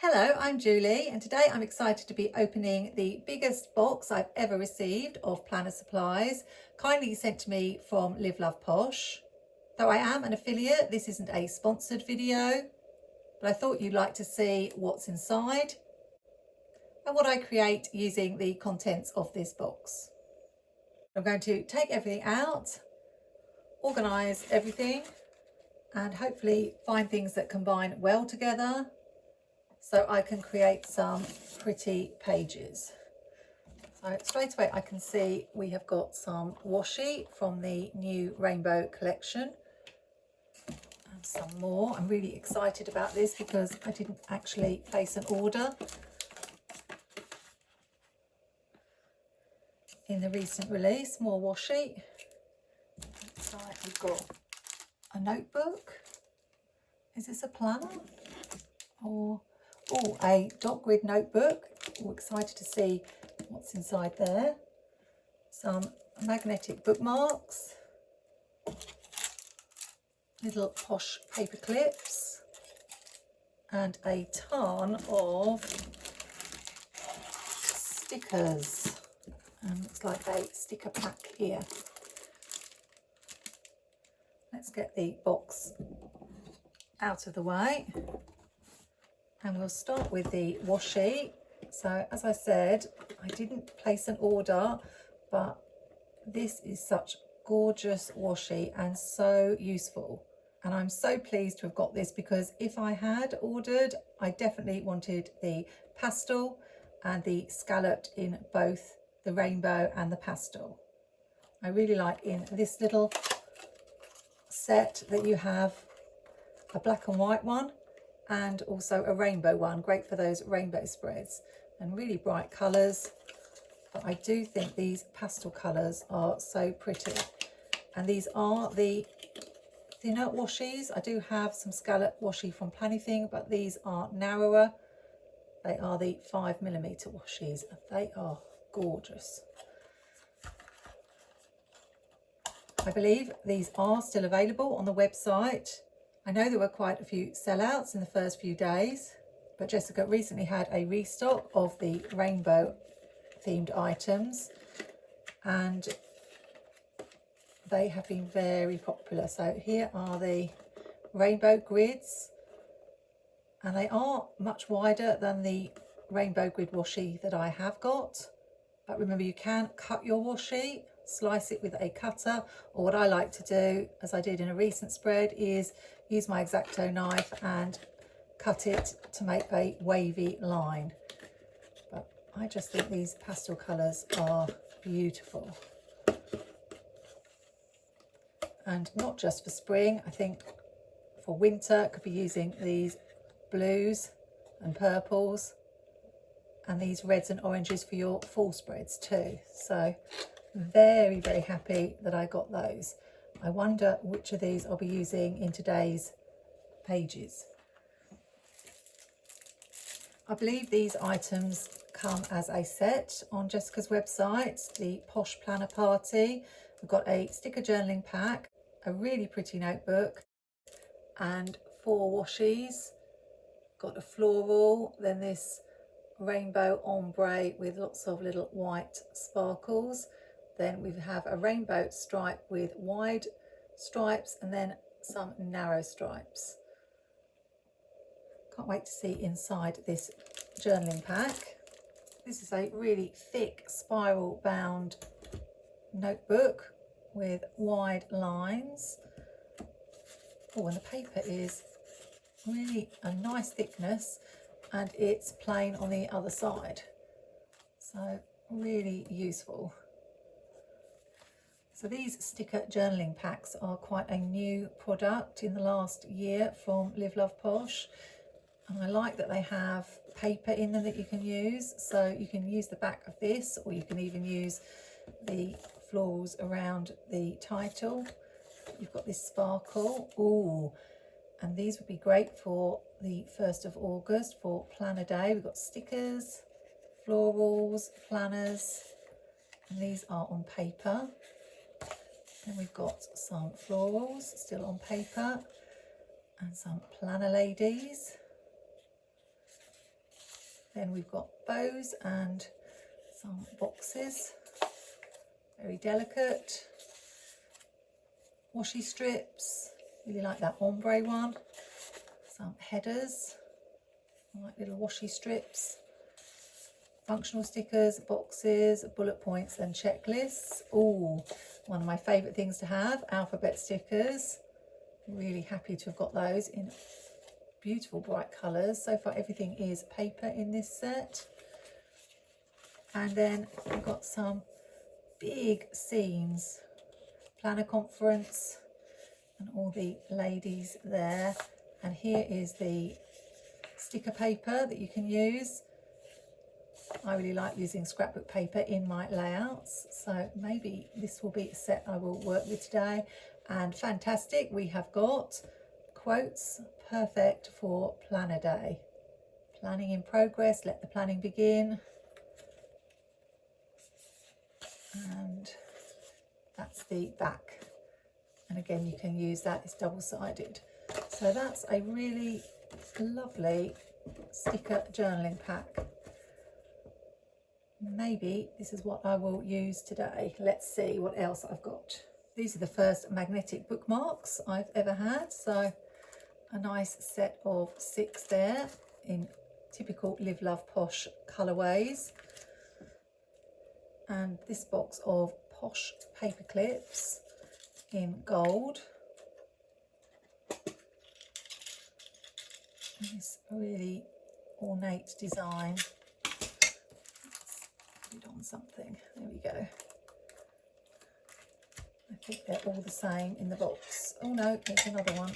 Hello, I'm Julie, and today I'm excited to be opening the biggest box I've ever received of planner supplies, kindly sent to me from Love Posh. Though I am an affiliate, this isn't a sponsored video, but I thought you'd like to see what's inside and what I create using the contents of this box. I'm going to take everything out, organise everything, and hopefully find things that combine well together, so I can create some pretty pages. So straight away I can see we have got some washi from the new rainbow collection and some more. I'm really excited about this because I didn't actually place an order in the recent release. More washi. So we've got a notebook. Is this a planner? Or a dot grid notebook. We're excited to see what's inside there. Some magnetic bookmarks, little Posh paper clips, and a ton of stickers. Looks like a sticker pack here. Let's get the box out of the way. And we'll start with the washi. So as I said, I didn't place an order, but this is such gorgeous washi and so useful. And I'm so pleased to have got this because if I had ordered, I definitely wanted the pastel and the scalloped in both the rainbow and the pastel. I really like in this little set that you have a black and white one and also a rainbow one, great for those rainbow spreads, and really bright colours. But I do think these pastel colours are so pretty, and these are the thinner washis. I do have some scallop washi from Planything, but these are narrower. They are the 5mm washis, and they are gorgeous. I believe these are still available on the website. I know there were quite a few sellouts in the first few days, but Jessica recently had a restock of the rainbow themed items and they have been very popular. So here are the rainbow grids, and they are much wider than the rainbow grid washi that I have got. But remember, you can cut your washi, slice it with a cutter, or what I like to do, as I did in a recent spread, is use my X-Acto knife and cut it to make a wavy line. But I just think these pastel colours are beautiful. And not just for spring, I think for winter could be using these blues and purples and these reds and oranges for your fall spreads too. So very, very happy that I got those. I wonder which of these I'll be using in today's pages. I believe these items come as a set on Jessica's website, the Posh Planner Party. We've got a sticker journaling pack, a really pretty notebook, and 4 washis. Got a floral, then this rainbow ombre with lots of little white sparkles. Then we have a rainbow stripe with wide stripes and then some narrow stripes. Can't wait to see inside this journaling pack. This is a really thick spiral bound notebook with wide lines. Oh, and the paper is really a nice thickness and it's plain on the other side. So really useful. So these sticker journaling packs are quite a new product in the last year from Love Posh. And I like that they have paper in them that you can use. So you can use the back of this, or you can even use the florals around the title. You've got this sparkle. Ooh, and these would be great for the 1st of August for Planner Day. We've got stickers, florals, planners, and these are on paper. Then we've got some florals still on paper and some planner ladies. Then we've got bows and some boxes, very delicate. Washi strips, really like that ombre one. Some headers, I like little washi strips. Functional stickers, boxes, bullet points and checklists. Oh, one of my favourite things to have, alphabet stickers. Really happy to have got those in beautiful bright colours. So far everything is paper in this set. And then we've got some big scenes, planner conference and all the ladies there. And here is the sticker paper that you can use. I really like using scrapbook paper in my layouts, so maybe this will be a set I will work with today. And fantastic, we have got quotes, perfect for planner day. Planning in progress, let the planning begin. And that's the back. And again, you can use that, it's double-sided. So that's a really lovely sticker journaling pack. Maybe this is what I will use today. Let's see what else I've got. These are the first magnetic bookmarks I've ever had. So a nice set of 6 there in typical Live Love Posh colourways. And this box of Posh paper clips in gold. And this really ornate design. On something, there we go. I think they're all the same in the box. Oh no, there's another one.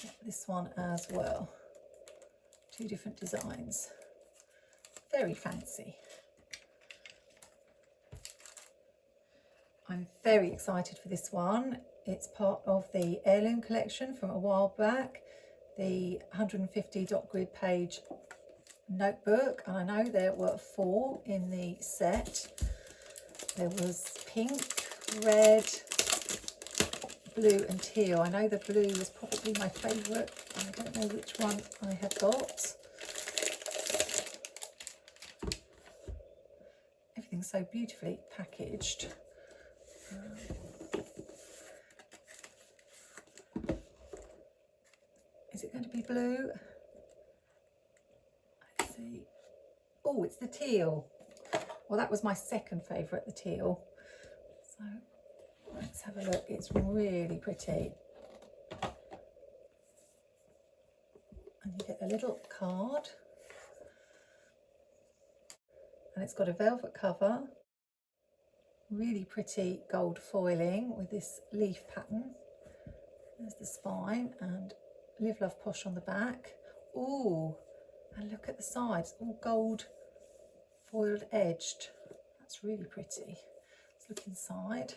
Get this one as well. 2 different designs. Very fancy. I'm very excited for this one. It's part of the Heirloom collection from a while back. The 150 dot grid page notebook, and I know there were 4 in the set. There was pink, red, blue and teal. I know the blue was probably my favourite. I don't know which one I have got. Everything's so beautifully packaged. Is it going to be blue? Let's see. Oh, it's the teal. Well, that was my second favourite, the teal. So let's have a look. It's really pretty. And you get a little card. And it's got a velvet cover. Really pretty gold foiling with this leaf pattern. There's the spine and Live Love Posh on the back. Oh, and look at the sides, all gold foiled edged. That's really pretty. Let's look inside.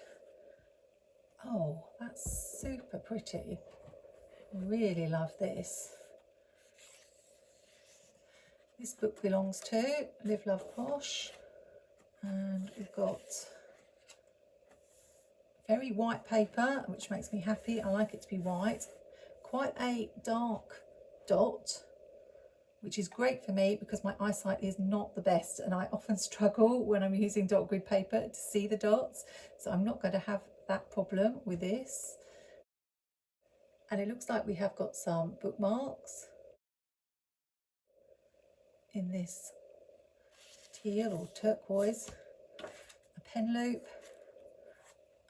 Oh, that's super pretty. Really love this. This book belongs to Live Love Posh, and we've got very white paper, which makes me happy. I like it to be white. Quite a dark dot, which is great for me because my eyesight is not the best and I often struggle when I'm using dot grid paper to see the dots, so I'm not going to have that problem with this. And it looks like we have got some bookmarks in this teal or turquoise, a pen loop,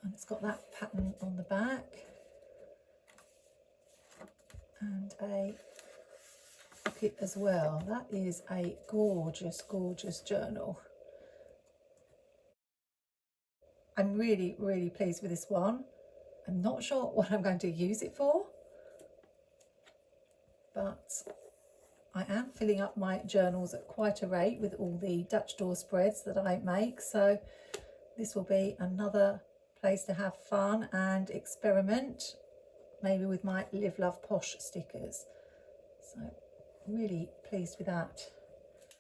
and it's got that pattern on the back. And a pocket as well. That is a gorgeous, gorgeous journal. I'm really, really pleased with this one. I'm not sure what I'm going to use it for, but I am filling up my journals at quite a rate with all the Dutch door spreads that I make. So this will be another place to have fun and experiment. Maybe with my Live Love Posh stickers. So really pleased with that.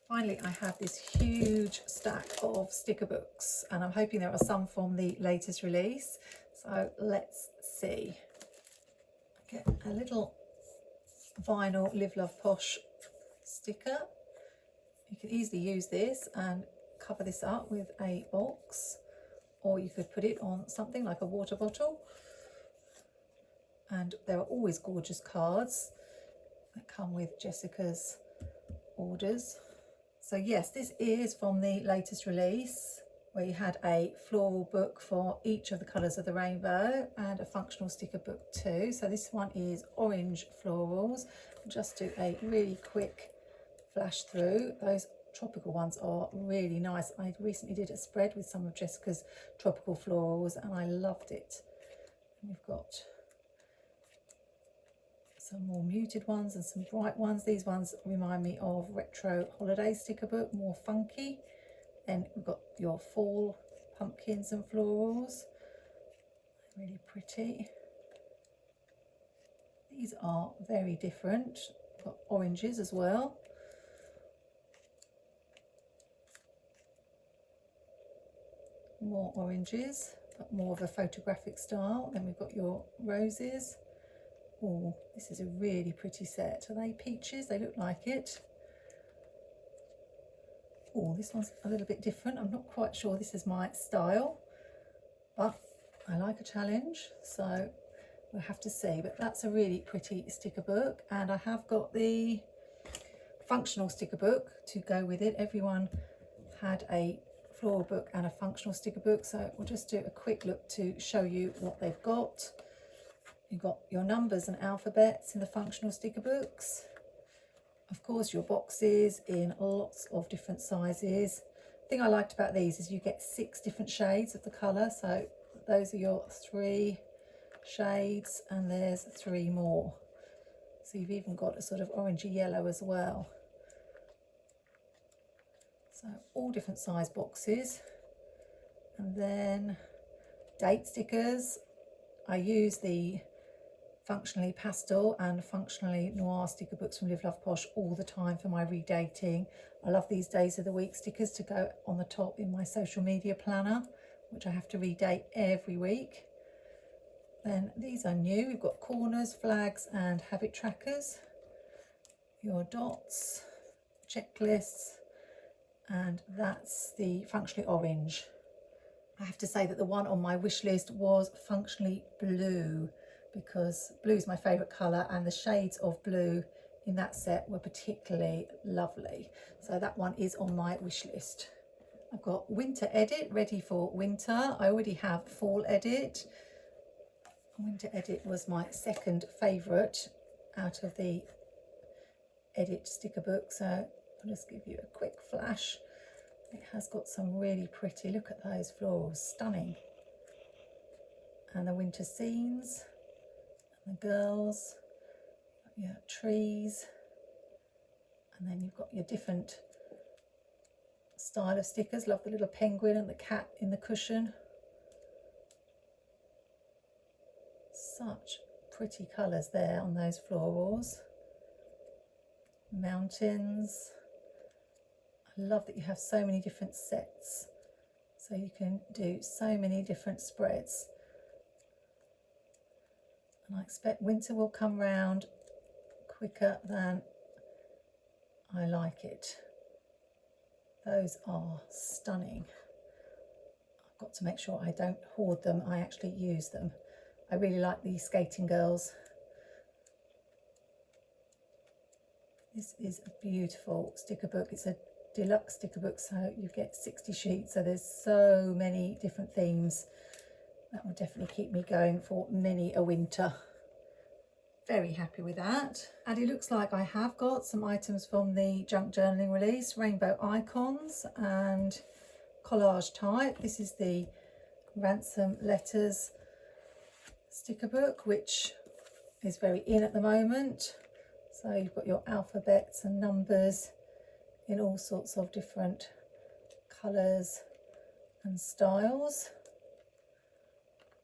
Finally, I have this huge stack of sticker books and I'm hoping there are some from the latest release. So let's see. Get a little vinyl Live Love Posh sticker. You can easily use this and cover this up with a box, or you could put it on something like a water bottle. And there are always gorgeous cards that come with Jessica's orders. So yes, this is from the latest release, where you had a floral book for each of the colours of the rainbow and a functional sticker book too. So this one is orange florals. I'll just do a really quick flash through. Those tropical ones are really nice. I recently did a spread with some of Jessica's tropical florals and I loved it. And we've got some more muted ones and some bright ones. These ones remind me of retro holiday sticker book, more funky. Then we've got your fall pumpkins and florals, really pretty. These are very different. We've got oranges as well. More oranges, but more of a photographic style. Then we've got your roses. Oh, this is a really pretty set. Are they peaches? They look like it. Oh, this one's a little bit different. I'm not quite sure this is my style, but I like a challenge, so we'll have to see. But that's a really pretty sticker book, and I have got the functional sticker book to go with it. Everyone had a floral book and a functional sticker book, so we'll just do a quick look to show you what they've got. You've got your numbers and alphabets in the functional sticker books. Of course, your boxes in lots of different sizes. The thing I liked about these is you get 6 different shades of the colour. So those are your 3 shades and there's 3 more. So you've even got a sort of orangey yellow as well. So all different size boxes. And then date stickers. I use the functionally pastel and functionally noir sticker books from Live Love Posh all the time for my redating. I love these days of the week stickers to go on the top in my social media planner, which I have to redate every week. Then these are new. We've got corners, flags and habit trackers, your dots, checklists, and that's the functionally orange. I have to say that the one on my wish list was functionally blue, because blue is my favourite colour and the shades of blue in that set were particularly lovely. So that one is on my wish list. I've got winter edit ready for winter. I already have fall edit. Winter edit was my second favourite out of the edit sticker book. So I'll just give you a quick flash. It has got some really pretty, look at those florals, stunning. And the winter scenes. The girls, your trees, and then you've got your different style of stickers. Love the little penguin and the cat in the cushion. Such pretty colours there on those florals. Mountains. I love that you have so many different sets, so you can do so many different spreads. I expect winter will come round quicker than I like it. Those are stunning. I've got to make sure I don't hoard them, I actually use them. I really like these skating girls. This is a beautiful sticker book. It's a deluxe sticker book, so you get 60 sheets, so there's so many different themes. That will definitely keep me going for many a winter. Very happy with that. And it looks like I have got some items from the junk journaling release, rainbow icons and collage type. This is the ransom letters sticker book, which is very in at the moment. So you've got your alphabets and numbers in all sorts of different colours and styles,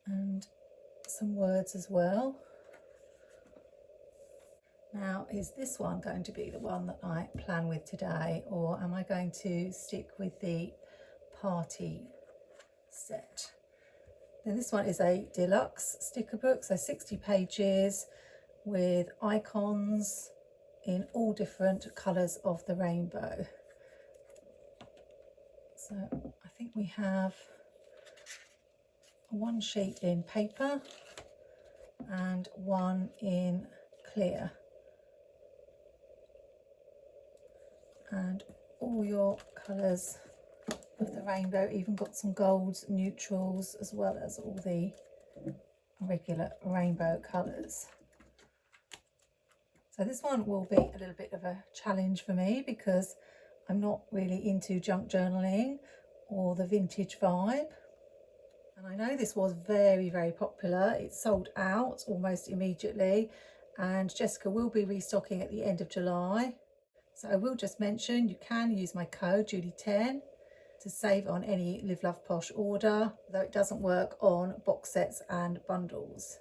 and some words as well. Now, is this one going to be the one that I plan with today, or am I going to stick with the party set? Now, this one is a deluxe sticker book, so 60 pages with icons in all different colours of the rainbow. So I think we have one sheet in paper and one in clear, and all your colours of the rainbow, even got some golds, neutrals, as well as all the regular rainbow colours. So this one will be a little bit of a challenge for me because I'm not really into junk journaling or the vintage vibe. And I know this was very, very popular. It sold out almost immediately, and Jessica will be restocking at the end of July. So I will just mention you can use my code Julie10 to save on any Live Love Posh order, though it doesn't work on box sets and bundles.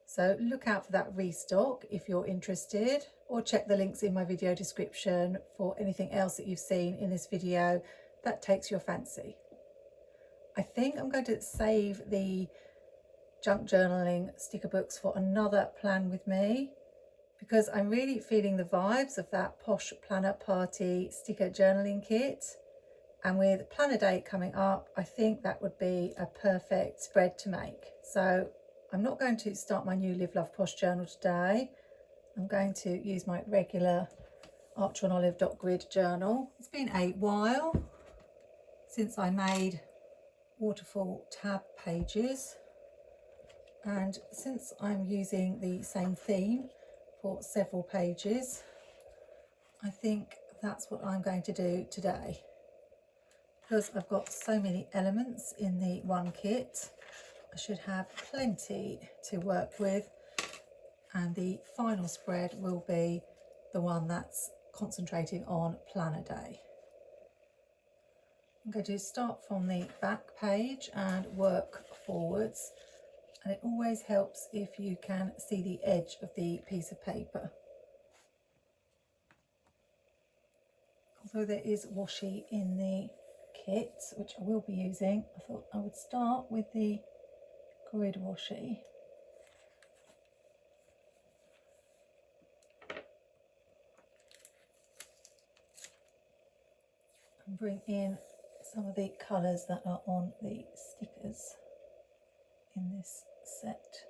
So look out for that restock if you're interested, or check the links in my video description for anything else that you've seen in this video that takes your fancy. I think I'm going to save the junk journaling sticker books for another plan with me, because I'm really feeling the vibes of that Posh Planner Party sticker journaling kit. And with Planner Day coming up, I think that would be a perfect spread to make. So I'm not going to start my new Live Love Posh journal today. I'm going to use my regular Archer on Olive dot grid journal. It's been a while since I made Waterfall tab pages, and since I'm using the same theme for several pages, I think that's what I'm going to do today. Because I've got so many elements in the one kit, I should have plenty to work with, and the final spread will be the one that's concentrating on Planner Day. I'm going to start from the back page and work forwards, and it always helps if you can see the edge of the piece of paper. Although there is washi in the kit, which I will be using, I thought I would start with the grid washi. And bring in some of the colours that are on the stickers in this set.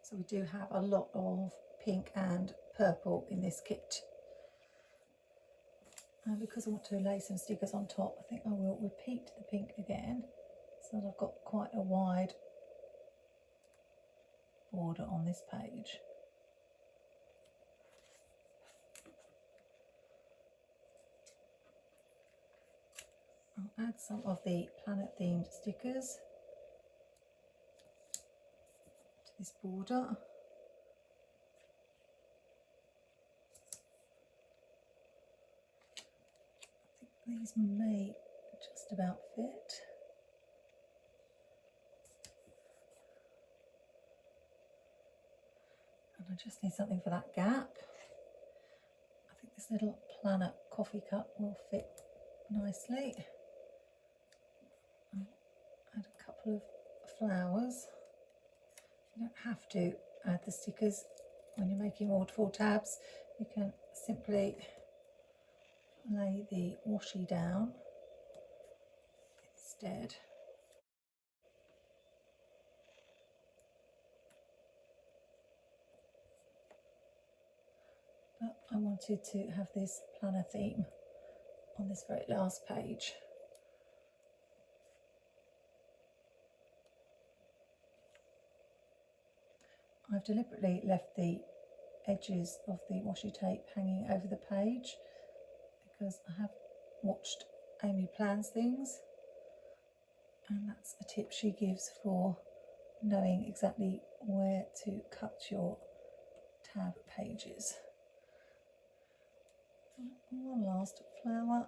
So we do have a lot of pink and purple in this kit. And because I want to lay some stickers on top, I think I will repeat the pink again, so that I've got quite a wide border on this page. I'll add some of the planet themed stickers to this border. I think these may just about fit. And I just need something for that gap. I think this little planet coffee cup will fit nicely. I'll add a couple of flowers. You don't have to add the stickers when you're making waterfall tabs. You can simply lay the washi down instead. But I wanted to have this planner theme on this very last page. I've deliberately left the edges of the washi tape hanging over the page because I have watched Amy Plans things, and that's a tip she gives for knowing exactly where to cut your tab pages. One last flower.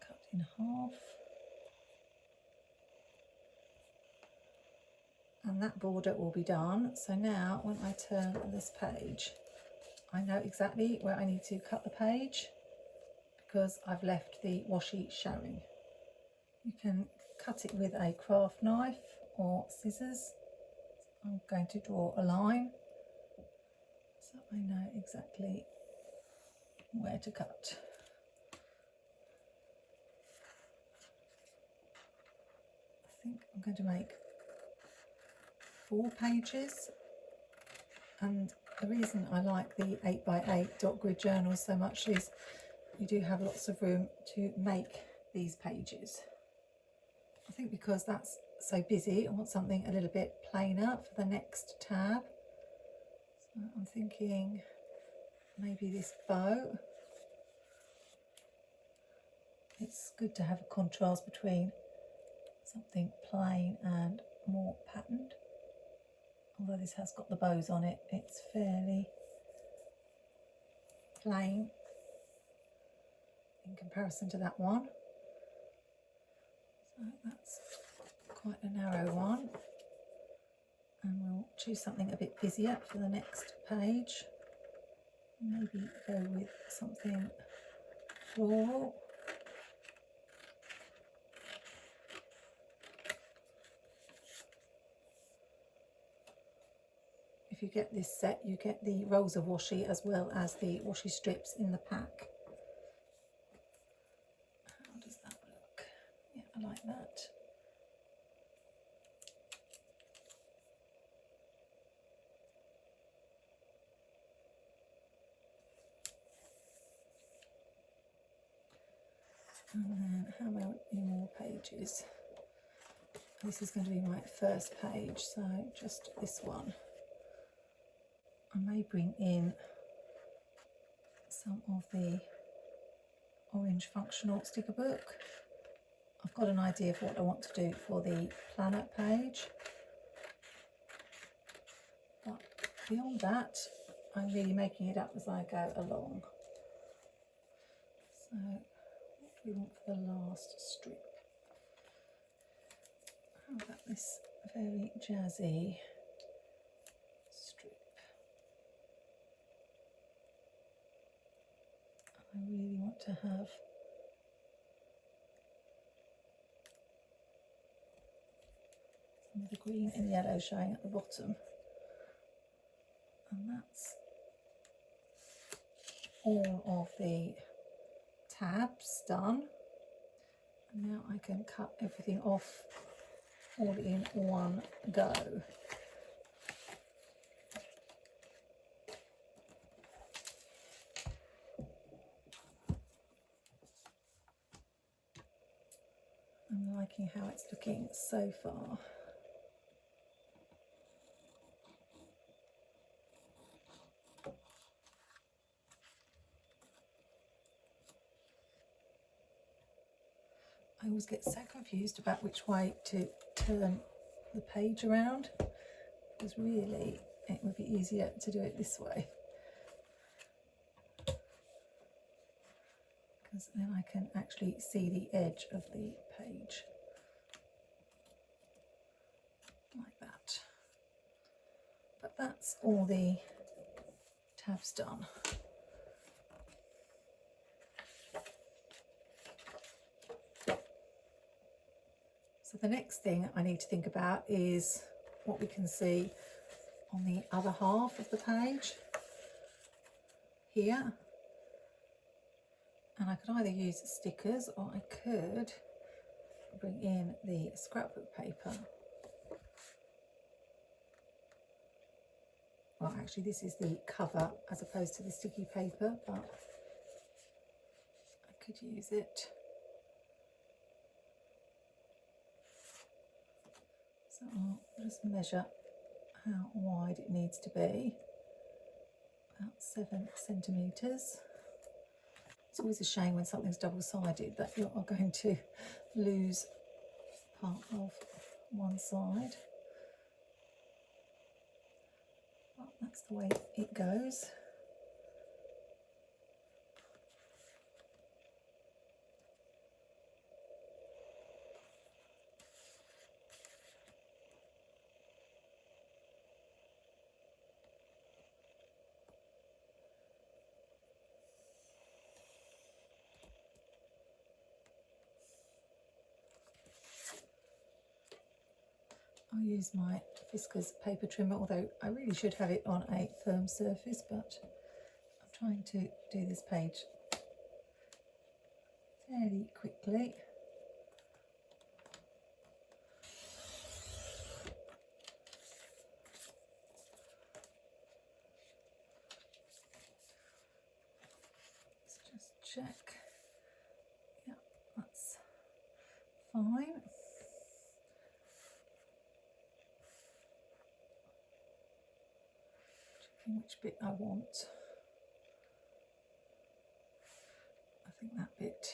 Cut in half. And and that border will be done. So now when I turn this page, I know exactly where I need to cut the page because I've left the washi showing. You can cut it with a craft knife or scissors. I'm going to draw a line so I know exactly where to cut. I think I'm going to make 4 pages, and the reason I like the 8x8 dot grid journals so much is you do have lots of room to make these pages. I think because that's so busy, I want something a little bit plainer for the next tab. So I'm thinking maybe this bow. It's good to have a contrast between something plain and more patterned. Although this has got the bows on it, it's fairly plain in comparison to that one. So that's quite a narrow one, and we'll choose something a bit busier for the next page. Maybe go with something floral. If you get this set, you get the rolls of washi as well as the washi strips in the pack. How does that look? Yeah, I like that. And then how many more pages? This is going to be my first page, so just this one. I may bring in some of the orange functional sticker book. I've got an idea of what I want to do for the planner page, but beyond that I'm really making it up as I go along. So what do we want for the last strip? How about this very jazzy strip? I really want to have some of the green and yellow showing at the bottom. And that's all of the tabs done. And now I can cut everything off all in one go. I'm liking how it's looking so far. I always get so confused about which way to turn the page around, because really it would be easier to do it this way, because then I can actually see the edge of the page like that. But that's all the tabs done. So the next thing I need to think about is what we can see on the other half of the page here. And I could either use stickers or I could bring in the scrapbook paper. Well, actually this is the cover as opposed to the sticky paper, but I could use it. So I'll just measure how wide it needs to be, about 7 centimetres. It's always a shame when something's double-sided that you are going to lose part of one side. But that's the way it goes. I'll use my Fiskars paper trimmer, although I really should have it on a firm surface, but I'm trying to do this page fairly quickly. Let's just check. Yeah, that's fine. Checking which bit I want. I think that bit.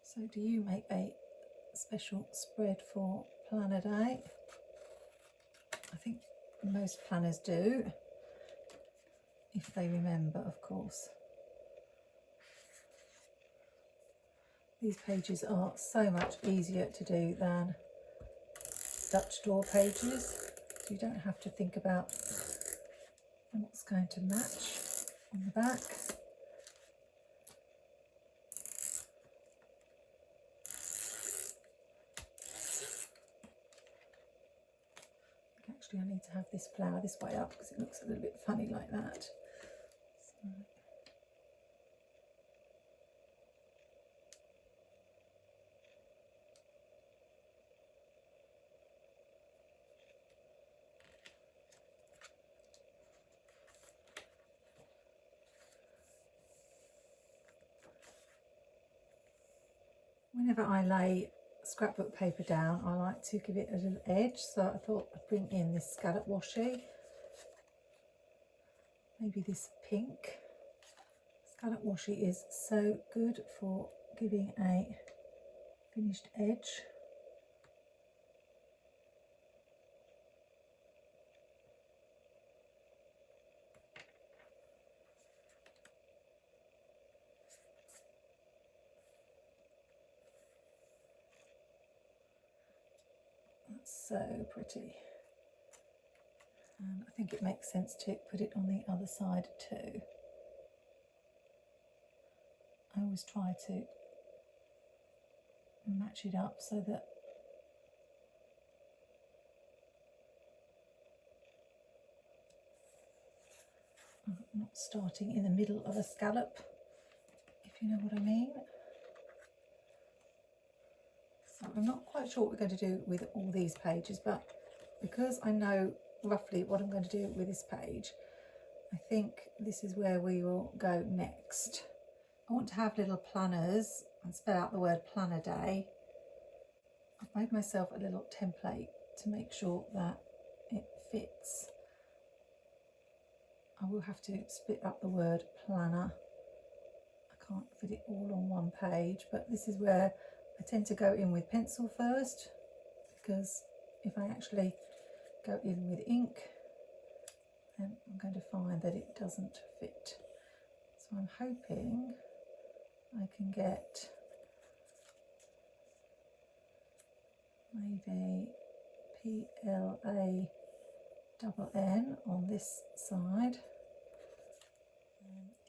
So do you make a special spread for planner day? I think most planners do, if they remember, of course. These pages are so much easier to do than Dutch door pages. So you don't have to think about what's going to match on the back. Actually, I need to have this flower this way up because it looks a little bit funny like that. So. Whenever I lay scrapbook paper down, I like to give it a little edge, so I thought I'd bring in this scallop washi, maybe this pink. Scallop washi is so good for giving a finished edge. That's so pretty. And I think it makes sense to put it on the other side too. I always try to match it up so that I'm not starting in the middle of a scallop, if you know what I mean. So I'm not quite sure what we're going to do with all these pages, but because I know roughly what I'm going to do with this page, I think this is where we will go next. I want to have little planners and spell out the word planner day. I've made myself a little template to make sure that it fits. I will have to split up the word planner. I can't fit it all on one page, but this is where I tend to go in with pencil first, because if I actually go in with ink, then I'm going to find that it doesn't fit. So I'm hoping I can get maybe PLANN on this side.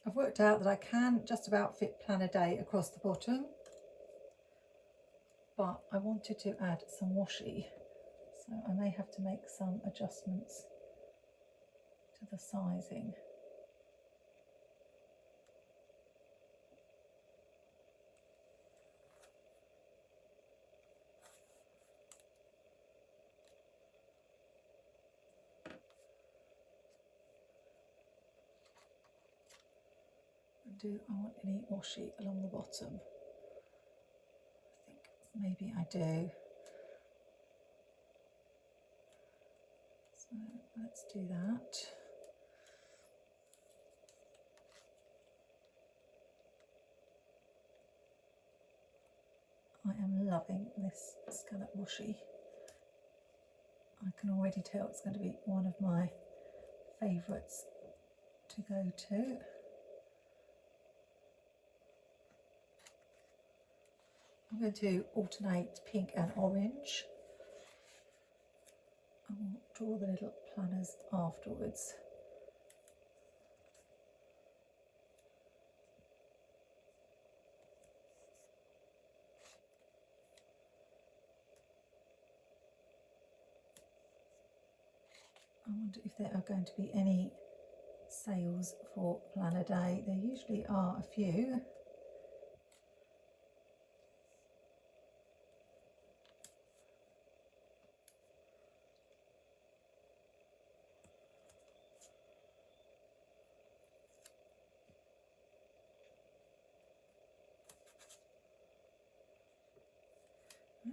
I've worked out that I can just about fit planner day across the bottom, but I wanted to add some washi, so I may have to make some adjustments to the sizing. Do I want any washi along the bottom? I think maybe I do. So let's do that. I am loving this scallop washi. I can already tell it's going to be one of my favourites to go to. I'm going to alternate pink and orange. I will draw the little planners afterwards. wonder if there are going to be any sales for Planner Day. There usually are a few.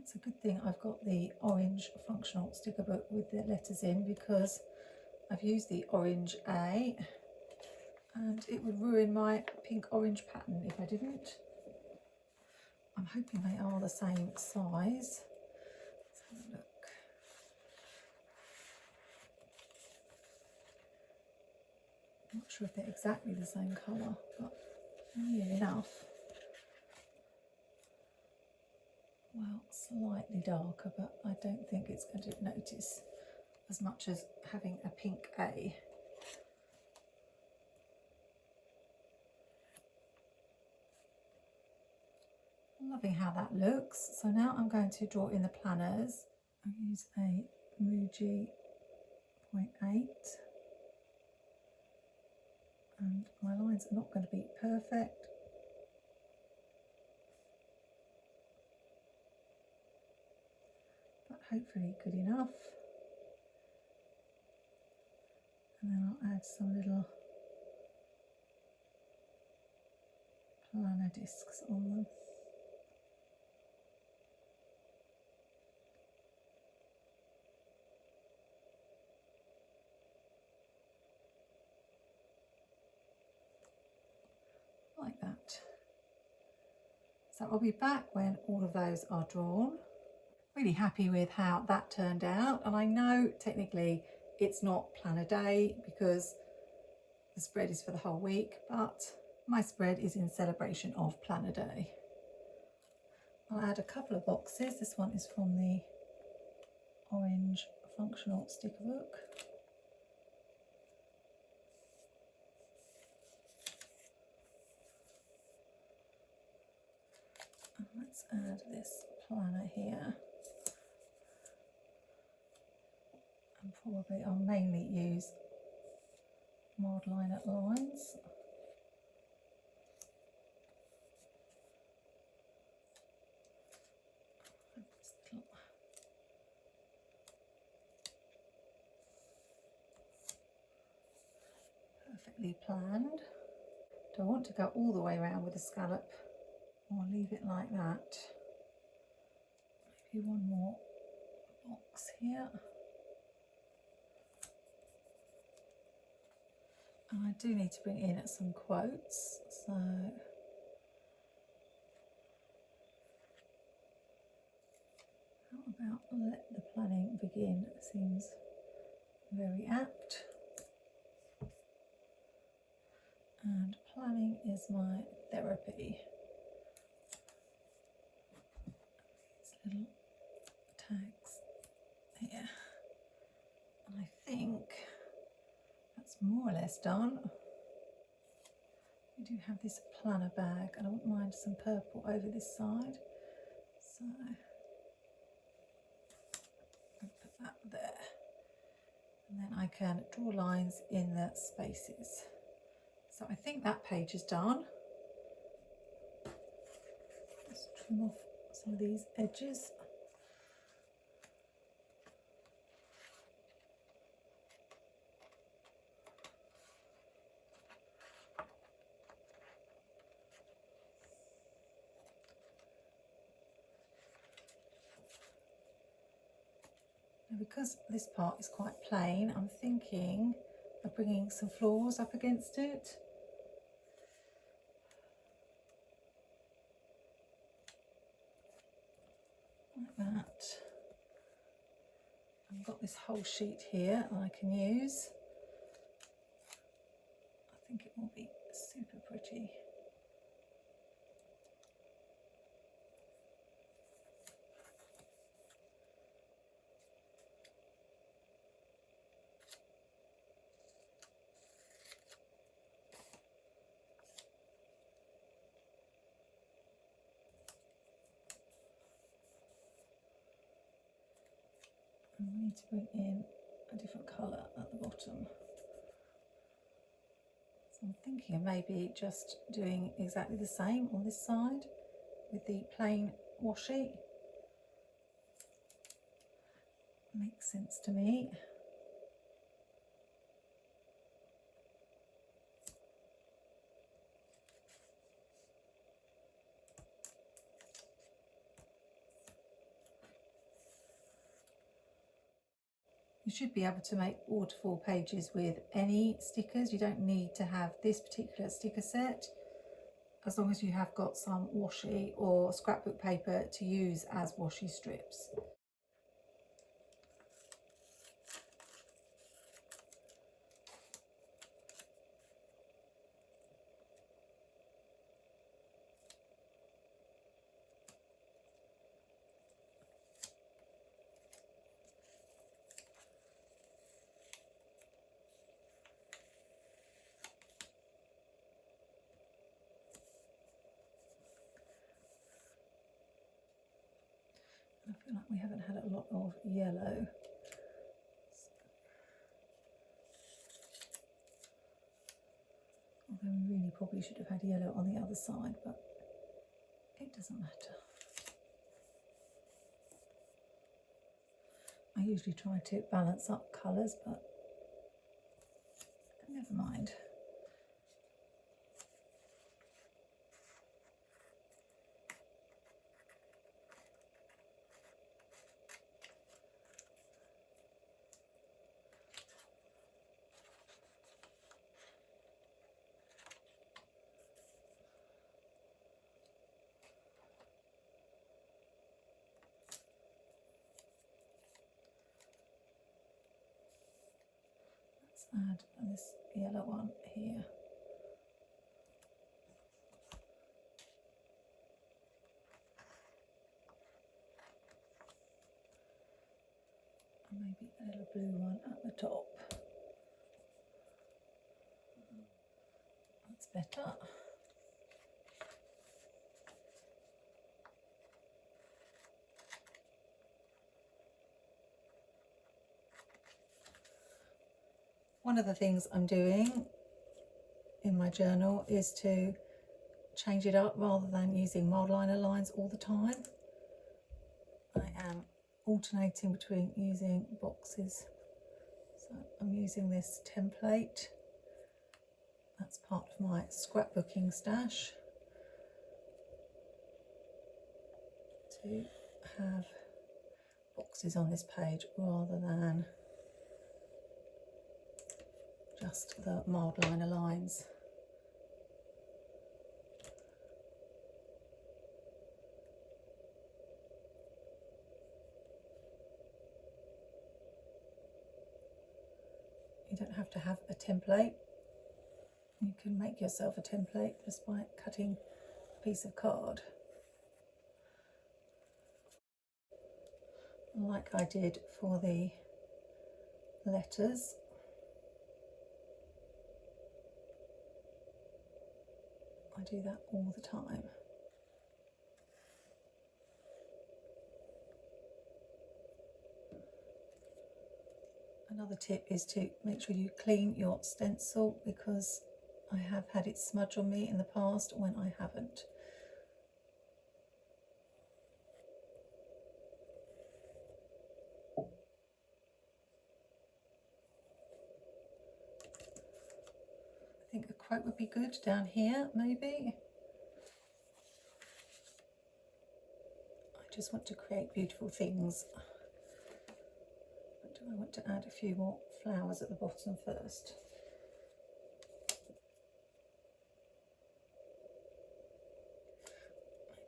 It's a good thing I've got the orange functional sticker book with the letters in, because I've used the orange A and it would ruin my pink orange pattern if I didn't. I'm hoping they are the same size. Let's have a look. I'm not sure if they're exactly the same colour, but near enough. Well, slightly darker, but I don't think it's going to notice as much as having a pink A. Loving how that looks. So now I'm going to draw in the planners. I use a Muji 0.8, and my lines are not going to be perfect. Hopefully good enough. And then I'll add some little planner discs on them. Like that. So I'll be back when all of those are drawn. Really happy with how that turned out, and I know technically it's not Planner Day because the spread is for the whole week, but my spread is in celebration of Planner Day. I'll add a couple of boxes. This one is from the orange functional sticker book. And let's add this planner here. And probably I'll mainly use mild liner lines. Perfectly planned. Do I want to go all the way around with the scallop, or leave it like that? Maybe one more box here. And I do need to bring in some quotes, so how about let the planning begin? Seems very apt. And planning is my therapy. These little tags here. And I think that's more or less done. We do have this planner bag, and I wouldn't mind some purple over this side. So I'll put that there. And then I can draw lines in the spaces. So I think that page is done. Let's trim off some of these edges. Now, because this part is quite plain, I'm thinking of bringing some floors up against it. Like that. I've got this whole sheet here that I can use. I think it will be super pretty. And we need to bring in a different colour at the bottom. So I'm thinking of maybe just doing exactly the same on this side with the plain washi. Makes sense to me. You should be able to make waterfall pages with any stickers. You don't need to have this particular sticker set, as long as you have got some washi or scrapbook paper to use as washi strips. I feel like we haven't had a lot of yellow. Although we really probably should have had yellow on the other side, but it doesn't matter. I usually try to balance up colours, but never mind. Let's add this yellow one here. And maybe a little blue one at the top. That's better. One of the things I'm doing in my journal is to change it up rather than using mild liner lines all the time. I am alternating between using boxes. So I'm using this template. That's part of my scrapbooking stash, to have boxes on this page rather than just the mild liner lines. You don't have to have a template. You can make yourself a template just by cutting a piece of card. Like I did for the letters. I do that all the time. Another tip is to make sure you clean your stencil, because I have had it smudge on me in the past when I haven't. I think a quote would be good down here, maybe. I just want to create beautiful things. But do I want to add a few more flowers at the bottom first?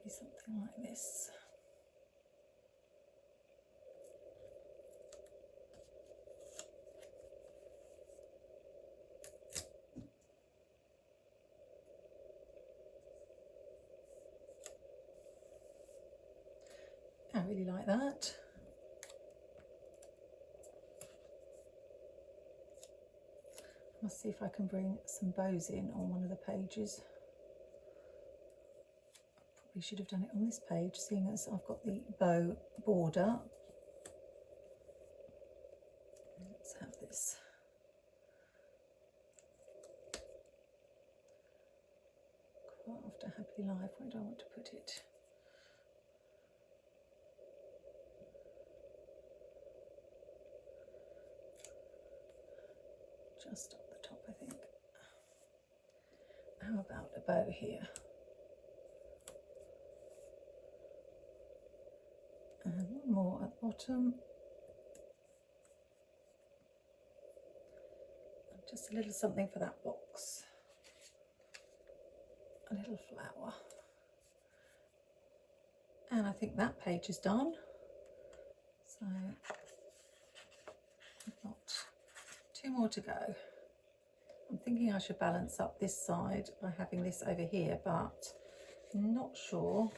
Maybe something like this. I really like that. I must see if I can bring some bows in on one of the pages. Probably should have done it on this page, seeing as I've got the bow border. Let's live. Where do I want to put it? Just up the top, I think. How about a bow here? And one more at the bottom. And just a little something for that box. A little flower. And I think that page is done. So I've got 2 more to go. I'm thinking I should balance up this side by having this over here, but I'm not sure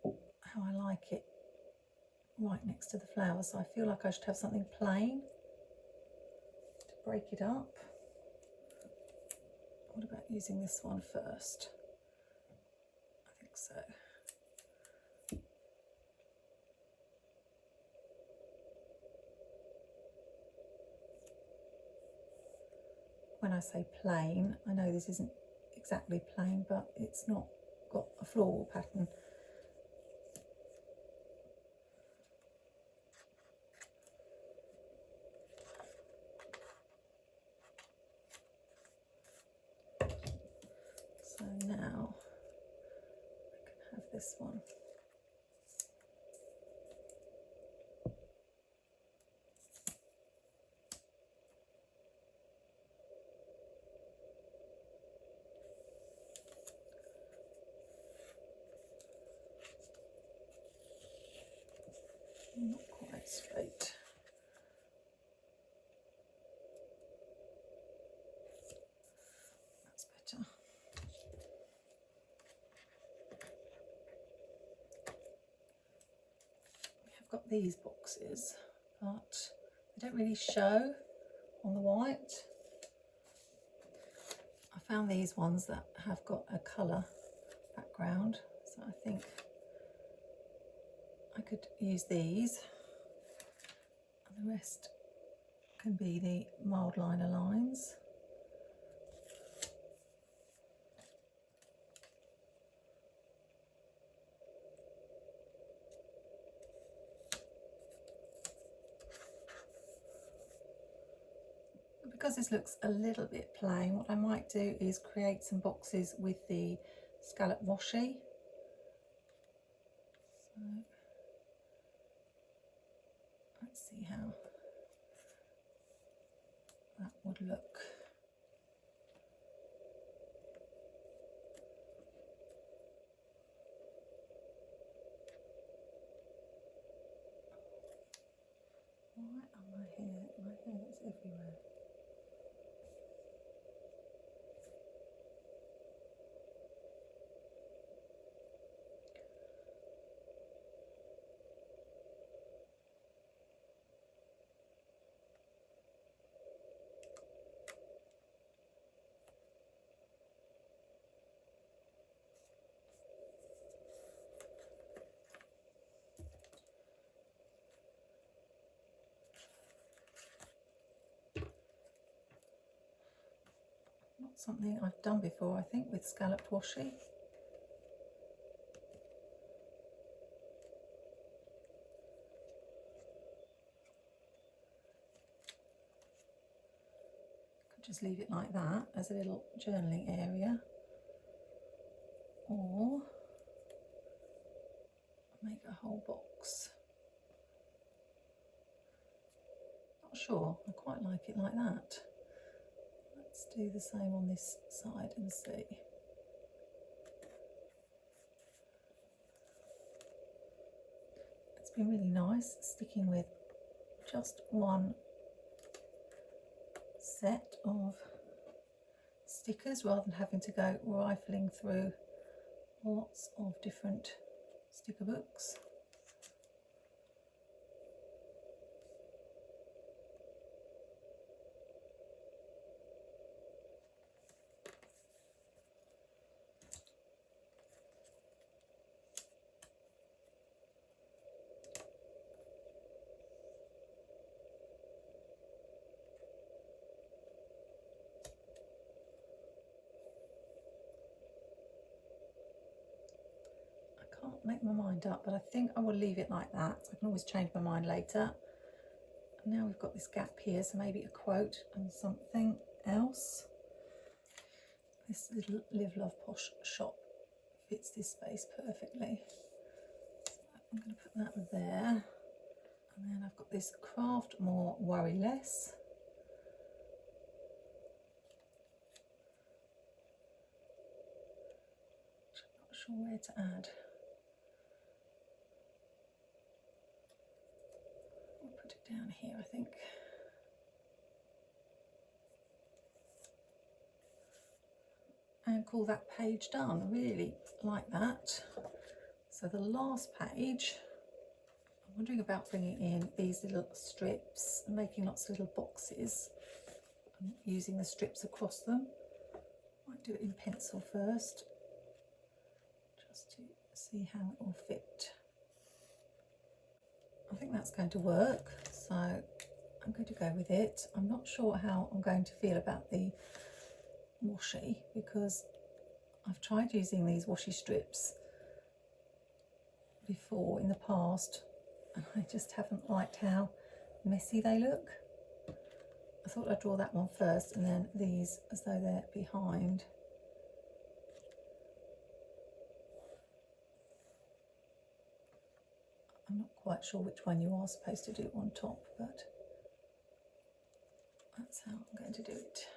how I like it right next to the flowers. So I feel like I should have something plain to break it up. What about using this one first? I think so. When I say plain, I know this isn't exactly plain, but it's not got a floral pattern. So now I can have this one. Not quite straight. That's better. We have got these boxes, but they don't really show on the white. I found these ones that have got a colour background, so I think I could use these, and the rest can be the mild liner lines. Because this looks a little bit plain, what I might do is create some boxes with the scallop washi. So let's see how that would look. Why am I here? My hair is everywhere. Not something I've done before, I think, with scalloped washi. Could just leave it like that as a little journaling area, or make a whole box. Not sure, I quite like it like that. Let's do the same on this side and see. It's been really nice sticking with just one set of stickers rather than having to go rifling through lots of different sticker books. make my mind up, but I think I will leave it like that. I can always change my mind later. And now we've got this gap here, so maybe a quote and something else. This little Live Love Posh shop fits this space perfectly. So I'm going to put that there. And then I've got this Craft More, Worry Less. I'm not sure where to add. I'll put it down here, I think. And call that page done, really like that. So the last page, I'm wondering about bringing in these little strips and making lots of little boxes and using the strips across them. Might do it in pencil first, just to see how it will fit. I think that's going to work, so I'm going to go with it. I'm not sure how I'm going to feel about the washi, because I've tried using these washi strips before in the past and I just haven't liked how messy they look. I thought I'd draw that one first and then these as though they're behind. I'm not quite sure which one you are supposed to do on top, but that's how I'm going to do it.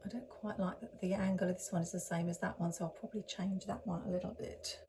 I don't quite like that the angle of this one is the same as that one, so I'll probably change that one a little bit.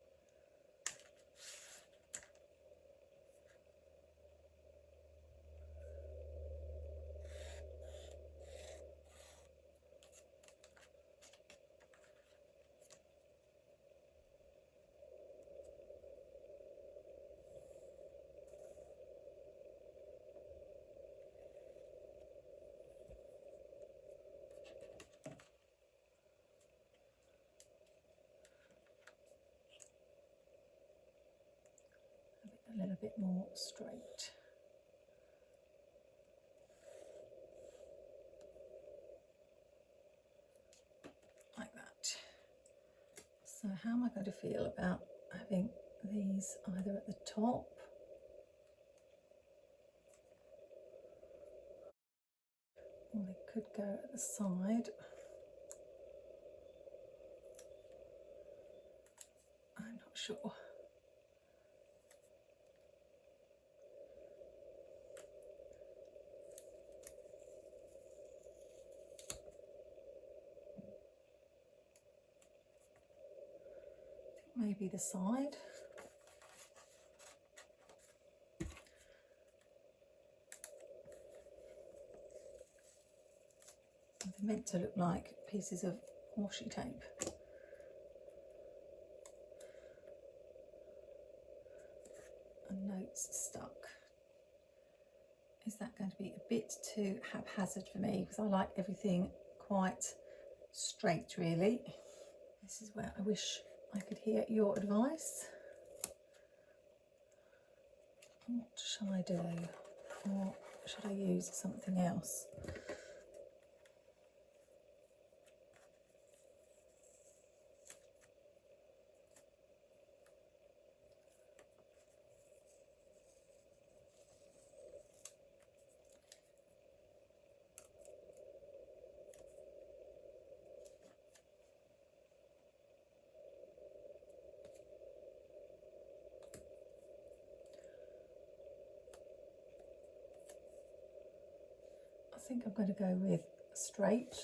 A little bit more straight. Like that. So how am I going to feel about having these either at the top or they could go at the side? I'm not sure. Maybe the side. They're meant to look like pieces of washi tape. And notes stuck. Is that going to be a bit too haphazard for me? Because I like everything quite straight, really. This is where I wish I could hear your advice. What shall I do? Or should I use something else? I think I'm going to go with straight.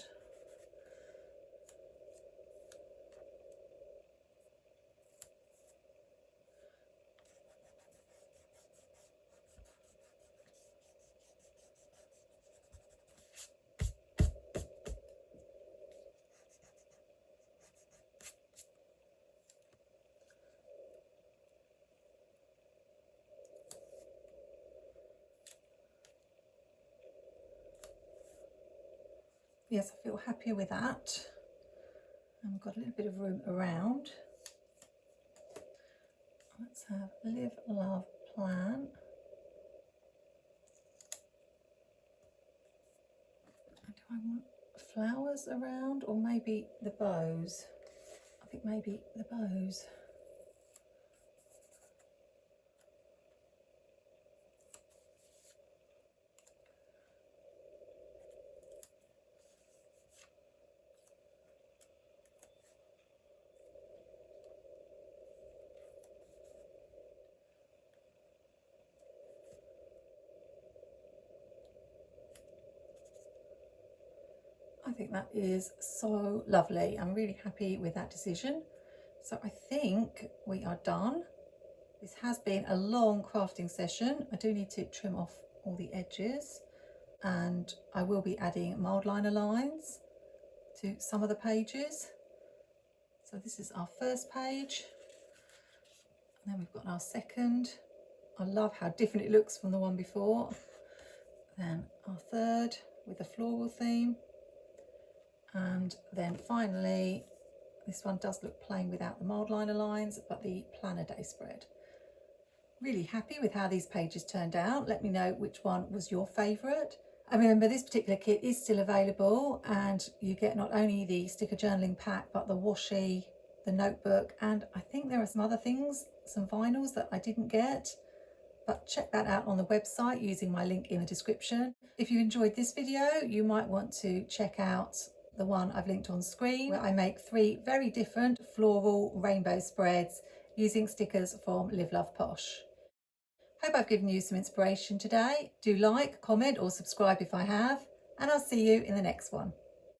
Yes, I feel happier with that. And we've got a little bit of room around. Let's have Live, Love, plan. And do I want flowers around, or maybe the bows? I think maybe the bows. I think that is so lovely. I'm really happy with that decision. So I think we are done. This has been a long crafting session. I do need to trim off all the edges, and I will be adding mild liner lines to some of the pages. So this is our first page, and then we've got our second. I love how different it looks from the one before. Then our third with a floral theme. And then finally, this one does look plain without the mild liner lines, but the planner day spread. Really happy with how these pages turned out. Let me know which one was your favourite. And remember, this particular kit is still available, and you get not only the sticker journaling pack, but the washi, the notebook, and I think there are some other things, some vinyls that I didn't get. But check that out on the website using my link in the description. If you enjoyed this video, you might want to check out the one I've linked on screen, where I make 3 very different floral rainbow spreads using stickers from Live Love Posh. Hope I've given you some inspiration today. Do like, comment or subscribe if I have, and I'll see you in the next one.